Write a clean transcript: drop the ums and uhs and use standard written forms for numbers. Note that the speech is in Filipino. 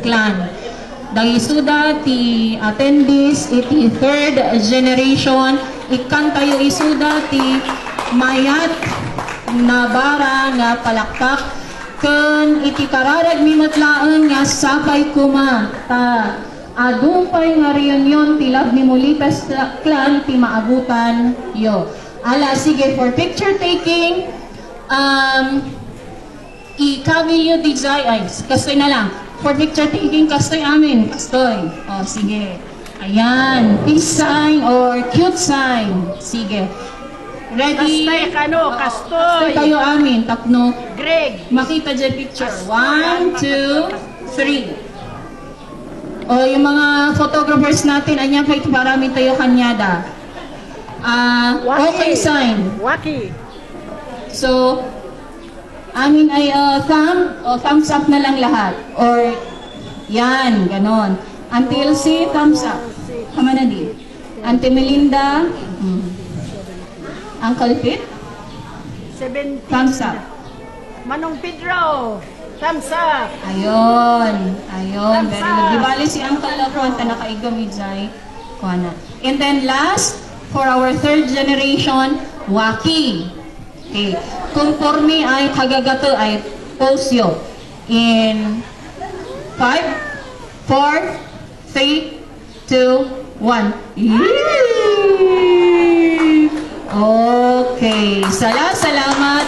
clan. Dagisuda ti attendees iti third generation, ikan tayo isuda ti mayat na bara nga palakpak ken iti kararag mimutlaen nga sapay kuma ta adumpay nga reunion ti Love ni Molitas clan ti maabutan yo. Ala, sige, for picture taking, i-cover nyo design, ay, kastoy na lang. For picture taking, kastoy amin, kastoy. O, sige. Ayan, peace sign or cute sign. Sige. Ready? Kastoy kano, kastoy. Kastoy kayo amin, tapno. Greg. Makita dyan picture. 1, 2, 3. O, yung mga photographers natin, anya pa ito parami tayo kanyada. Okay sign. Waki. So, amin ay thumbs up na lang lahat. Or, yan, ganon. Until C, thumbs up. Kama na di. Auntie Melinda, Uncle Pete, 17. thumbs up. Manong Pedro, thumbs up. Ayun. Ayun. Very good. Di bali si Uncle Lafronta nakaigam ijay. Kuha na. And then last, for our third generation, Waki. Okay. Conforme ay kagagato ay posyo. In 5, 4, 3, 2, 1. Okay. Salamat.